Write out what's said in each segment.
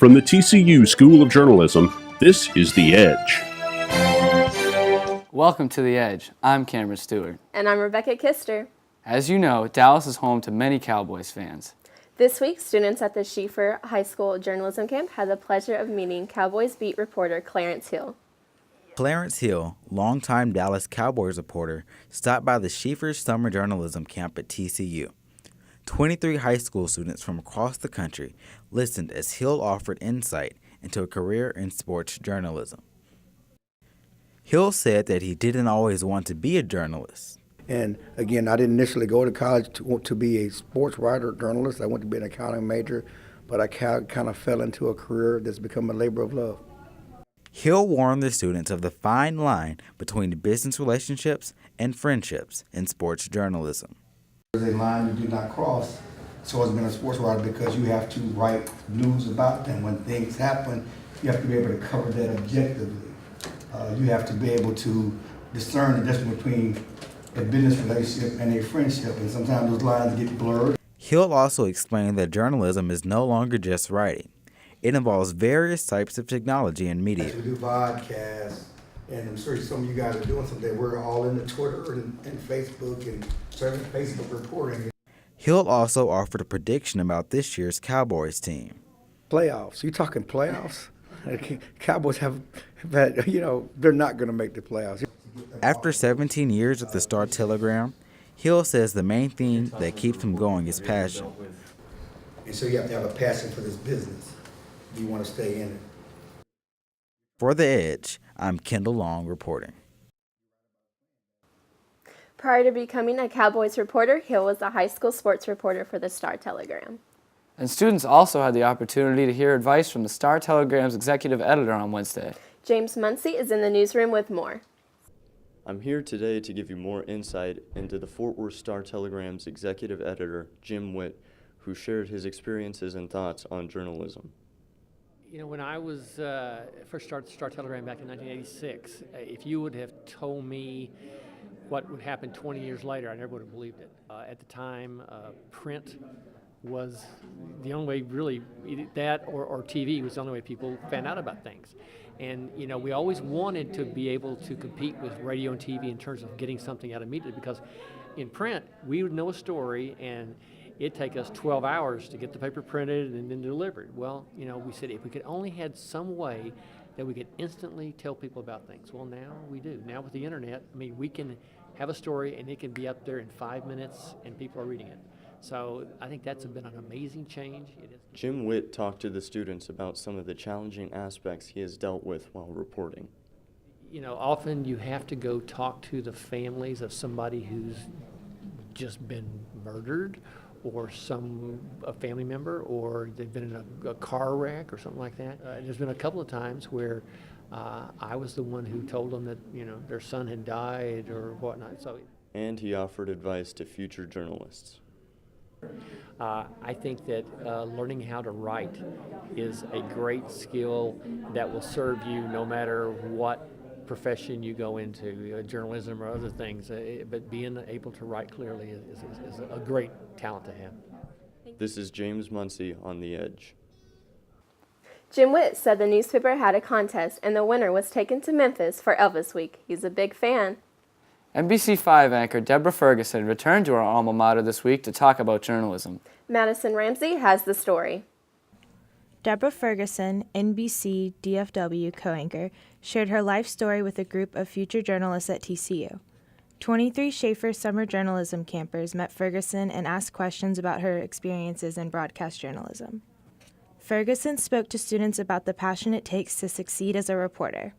From the TCU School of Journalism, this is The Edge. Welcome to The Edge. I'm Cameron Stuart. And I'm Rebecca Kister. As you know, Dallas is home to many Cowboys fans. This week, students at the Schieffer High School Journalism Camp had the pleasure of meeting Cowboys beat reporter Clarence Hill. Clarence Hill, longtime Dallas Cowboys reporter, stopped by the Schieffer Summer Journalism Camp at TCU. 23 high school students from across the country listened as Hill offered insight into a career in sports journalism. Hill said that he didn't always want to be a journalist. And again, I didn't initially go to college to be a sports writer, journalist. I went to be an accounting major, but I kind of fell into a career that's become a labor of love. Hill warned the students of the fine line between business relationships and friendships in sports journalism. There's a line you do not cross so as being a sports writer, because you have to write news about them. When things happen, you have to be able to cover that objectively. You have to be able to discern the difference between a business relationship and a friendship, and sometimes those lines get blurred. Hill also explained that journalism is no longer just writing. It involves various types of technology and media. We do podcasts, and I'm sure some of you guys are doing something. We're all into Twitter and Facebook and certainly Facebook reporting. Hill also offered a prediction about this year's Cowboys team. Playoffs. You talking playoffs? Cowboys have had, they're not going to make the playoffs. After 17 years at the Star-Telegram, Hill says the main thing that keeps him going is passion. And so you have to have a passion for this business. You want to stay in it. For The Edge, I'm Kendall Long reporting. Prior to becoming a Cowboys reporter, Hill was a high school sports reporter for the Star-Telegram. And students also had the opportunity to hear advice from the Star-Telegram's executive editor on Wednesday. James Muncie is in the newsroom with more. I'm here today to give you more insight into the Fort Worth Star-Telegram's executive editor, Jim Witt, who shared his experiences and thoughts on journalism. When I was first started the Star-Telegram back in 1986, if you would have told me what would happen 20 years later, I never would have believed it. At the time, print was the only way, really, that or TV was the only way people found out about things. And, we always wanted to be able to compete with radio and TV in terms of getting something out immediately, because in print, we would know a story and it'd take us 12 hours to get the paper printed and then delivered. Well, we said if we could only had some way that we could instantly tell people about things. Well, now we do. Now with the internet, we can have a story and it can be up there in 5 minutes and people are reading it. So I think that's been an amazing change. Jim Witt talked to the students about some of the challenging aspects he has dealt with while reporting. Often you have to go talk to the families of somebody who's just been murdered, or a family member, or they've been in a car wreck or something like that. There's been a couple of times where I was the one who told them that their son had died or whatnot. And he offered advice to future journalists. I think that learning how to write is a great skill that will serve you no matter what profession you go into, journalism or other things, but being able to write clearly is a great talent to have. This is James Muncie on The Edge. Jim Witt said the newspaper had a contest and the winner was taken to Memphis for Elvis Week. He's a big fan. NBC5 anchor Deborah Ferguson returned to her alma mater this week to talk about journalism. Madison Ramsey has the story. Deborah Ferguson, NBC DFW co-anchor, shared her life story with a group of future journalists at TCU. 23 Schieffer summer journalism campers met Ferguson and asked questions about her experiences in broadcast journalism. Ferguson spoke to students about the passion it takes to succeed as a reporter.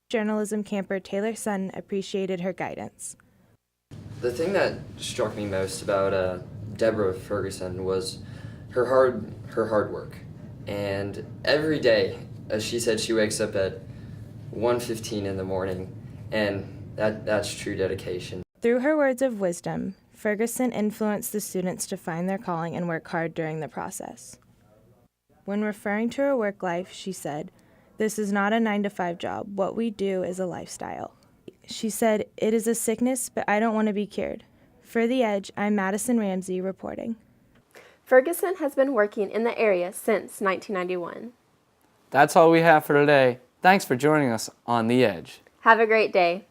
Journalism camper Taylor Sutton appreciated her guidance. The thing that struck me most about Deborah Ferguson was her hard work. And every day, as she said, she wakes up at 1:15 in the morning, and that's true dedication. Through her words of wisdom, Ferguson influenced the students to find their calling and work hard during the process. When referring to her work life, she said, "This is not a 9-to-5 job. What we do is a lifestyle." She said, "It is a sickness, but I don't want to be cured." For The Edge, I'm Madison Ramsey reporting. Ferguson has been working in the area since 1991. That's all we have for today. Thanks for joining us on The Edge. Have a great day.